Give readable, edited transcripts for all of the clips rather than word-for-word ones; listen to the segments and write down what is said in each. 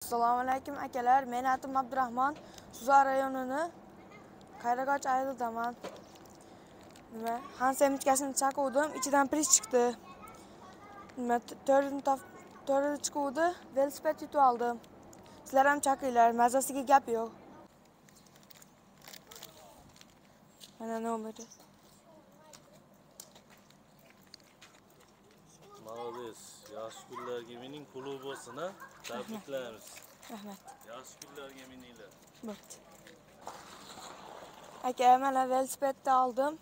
Assalomu alaykum akalar. Men atim Abdurahmon. Suzar rayonini Qayrag'och aylidaman. Nima? Hansemchkasini chaquvdim, ichidan priz chiqdi. Nima? To'rini chiquvdi, velosiped yutib oldim. Sizlar ham chaqinglar, mazasiga gap yo'q. Mana nomeri. Молодец. Yaxshi kunlarga mening puli bo'lsin, ha? Tabriklaymiz. Rahmat. Yaxshi kunlarga meninglar. Bo'pti. Aka, mana velosipedni oldim.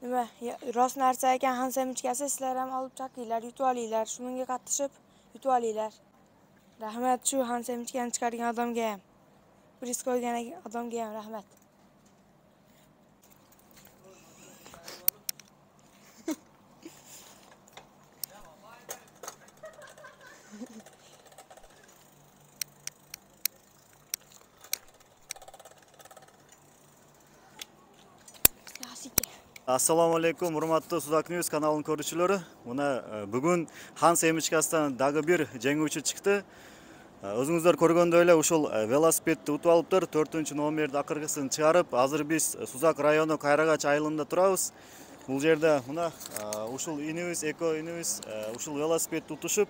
Nima? Rost narsa ekan Hansemchkasi, sizlar ham olib chaqinglar, yutib olinglar. Shunga qatnashib yutib olinglar. Rahmat shu Hansemchkani chiqargan odamga ham. Priz qo'ygan odamga ham rahmat. Assalomu alaykum, hurmatli Suzak News kanalining ko'ruvchilari. Mana bugun Hansemchkasidan dagi bir janguvchi chiqdi. O'zingizlar ko'rgandaylar, o'shul velosipedni utib olibdir. 4-nomerda aqirgisini chiqarib, hozir biz Suzak rayoni Qayrag'och aylanida turamiz. Bu yerda mana o'shul inimiz, eko inimiz o'shul velosipedni utishib,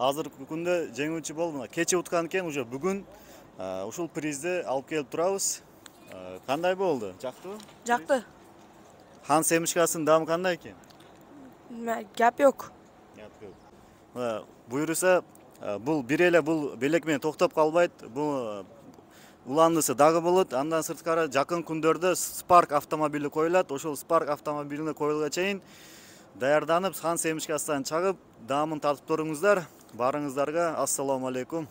hozirgi kunda janguvchi bo'ldi. Kecha utgan ekan, o'sha bugun o'shul prizni olib kelib turamiz. Qanday bo'ldi? Jaqtimi? Jaqdi. Hansemchkasining dami qanday ekan? Gap yo'q. Gap yo'q. Buyursa, bu birela bu belekmen to'xtab qolmaydi. Bu ulandisi dag'i bo'ladi. Andan sirtkari yaqin kunlarda Spark avtomobili qo'yiladi. O'shul Spark avtomobilini qo'yilgachayin tayyorlanib, Hansemchkasidan chiqib, damini tartib turingizlar. Baringizlarga assalomu alaykum.